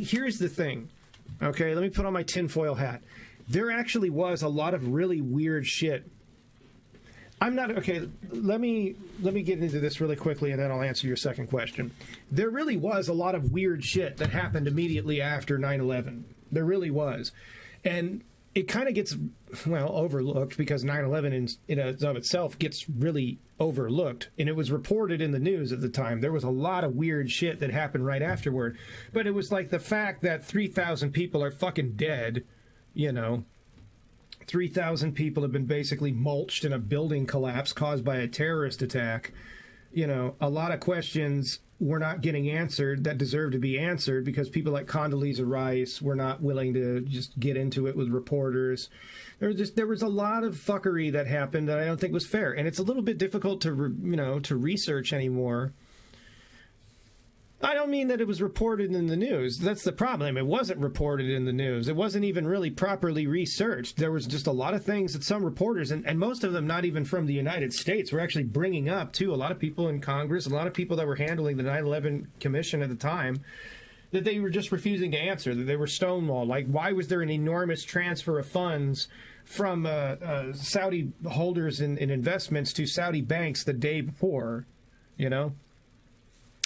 Here's the thing. Okay, let me put on my tinfoil hat. There actually was a lot of really weird shit. I'm not okay. Let me get into this really quickly, and then I'll answer your second question. There really was a lot of weird shit that happened immediately after 9/11. There really was, and it kind of gets overlooked because 9/11 in and of itself gets really overlooked, and it was reported in the news at the time. There was a lot of weird shit that happened right afterward, but it was like the fact that 3,000 people are fucking dead. 3,000 people have been basically mulched in a building collapse caused by a terrorist attack. A lot of questions were not getting answered that deserve to be answered because people like Condoleezza Rice were not willing to just get into it with reporters. There was a lot of fuckery that happened that I don't think was fair, and it's a little bit difficult to research anymore. I don't mean that it was reported in the news. That's the problem. It wasn't reported in the news. It wasn't even really properly researched. There was just a lot of things that some reporters, and most of them not even from the United States, were actually bringing up, too. A lot of people in Congress, a lot of people that were handling the 9/11 Commission at the time, that they were just refusing to answer, that they were stonewalled. Like, why was there an enormous transfer of funds from Saudi holders in investments to Saudi banks the day before,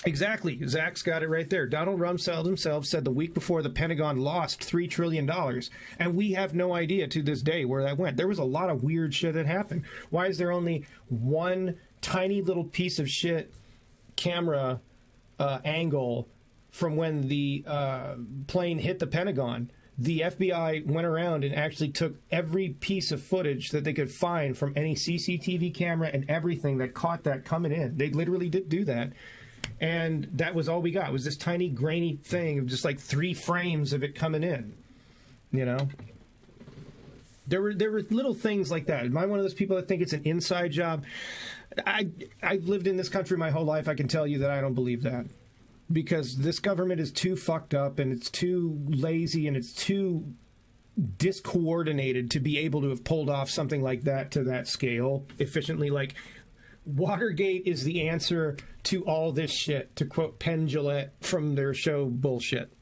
Exactly. Zach's got it right there. Donald Rumsfeld himself said the week before the Pentagon lost $3 trillion, and we have no idea to this day where that went. There was a lot of weird shit that happened. Why is there only one tiny little piece of shit camera angle from when the plane hit the Pentagon? The FBI went around and actually took every piece of footage that they could find from any CCTV camera and everything that caught that coming in. They literally did do that. And that was all we got, was this tiny, grainy thing of just like 3 frames of it coming in, There were little things like that. Am I one of those people that think it's an inside job? I've lived in this country my whole life. I can tell you that I don't believe that. Because this government is too fucked up, and it's too lazy, and it's too discoordinated to be able to have pulled off something like that to that scale efficiently. Like, Watergate is the answer to all this shit, to quote Penn Jillette from their show Bullshit.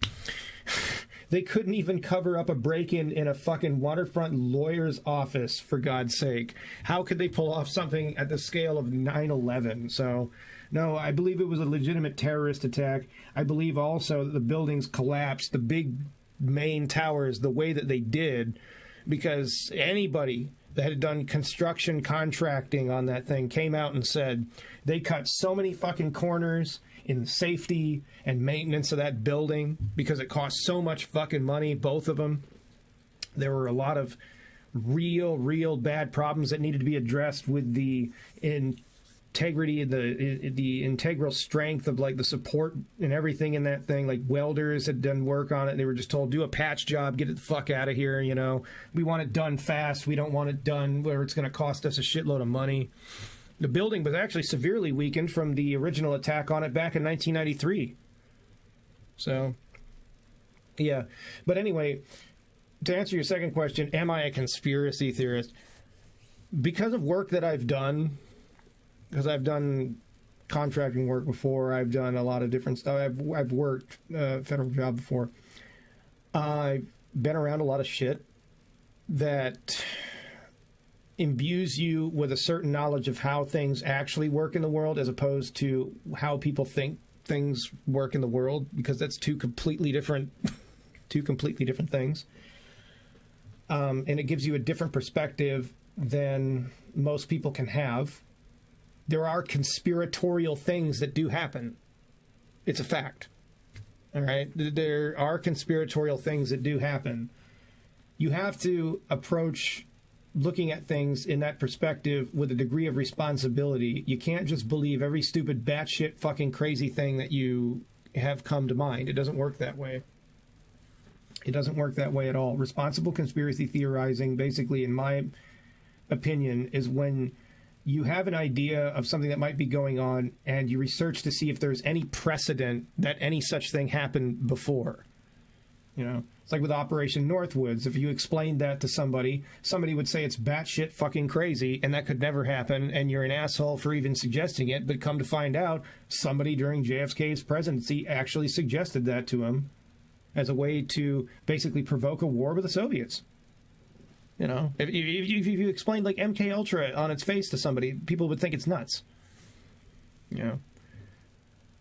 They couldn't even cover up a break-in in a fucking waterfront lawyer's office, for God's sake. How could they pull off something at the scale of 9/11? So, no, I believe it was a legitimate terrorist attack. I believe also that the buildings collapsed, the big main towers, the way that they did, because anybody that had done construction contracting on that thing came out and said they cut so many fucking corners in the safety and maintenance of that building because it cost so much fucking money, both of them. There were a lot of real bad problems that needed to be addressed with the integrity, the integral strength of like the support and everything in that thing. Like, welders had done work on it. They were just told, do a patch job, get it the fuck out of here. We want it done fast. We don't want it done where it's going to cost us a shitload of money. The building was actually severely weakened from the original attack on it back in 1993. So, yeah. But anyway, to answer your second question, am I a conspiracy theorist? Because of work that I've done, because I've done contracting work before, I've done a lot of different stuff. I've worked a federal job before. I've been around a lot of shit that imbues you with a certain knowledge of how things actually work in the world as opposed to how people think things work in the world, because that's two completely different things. And it gives you a different perspective than most people can have. There are conspiratorial things that do happen. It's a fact. All right? There are conspiratorial things that do happen. You have to approach looking at things in that perspective with a degree of responsibility. You can't just believe every stupid batshit fucking crazy thing that you have come to mind. It doesn't work that way. It doesn't work that way at all. Responsible conspiracy theorizing, basically, in my opinion, is when you have an idea of something that might be going on and you research to see if there's any precedent that any such thing happened before. It's like with Operation Northwoods. If you explained that to somebody would say it's batshit fucking crazy and that could never happen, and you're an asshole for even suggesting it. But come to find out, somebody during JFK's presidency actually suggested that to him. as a way to basically provoke a war with the Soviets. You know, if you explained like MK Ultra on its face to somebody, people would think it's nuts. You know,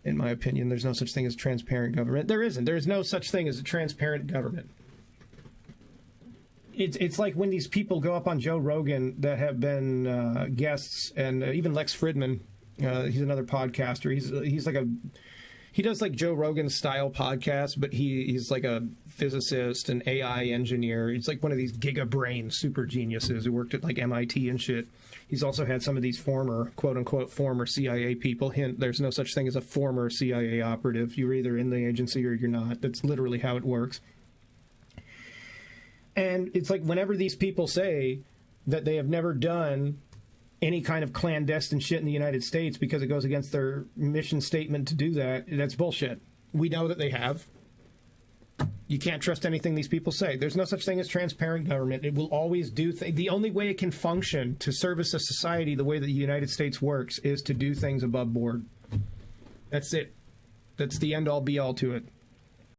in my opinion, there's no such thing as transparent government. There isn't. There's no such thing as a transparent government. It's like when these people go up on Joe Rogan that have been guests, and even Lex Fridman, he's another podcaster. He's like he does like Joe Rogan style podcasts, but he's like a physicist and AI engineer. He's like one of these giga brain super geniuses who worked at like MIT and shit. He's also had some of these former, quote unquote, former CIA people. Hint, there's no such thing as a former CIA operative. You're either in the agency or you're not. That's literally how it works. And it's like whenever these people say that they have never done any kind of clandestine shit in the United States because it goes against their mission statement to do that, that's bullshit. We know that they have. You can't trust anything these people say. There's no such thing as transparent government. It will always do things. The only way it can function to service a society the way that the United States works is to do things above board. That's it. That's the end-all, be-all to it.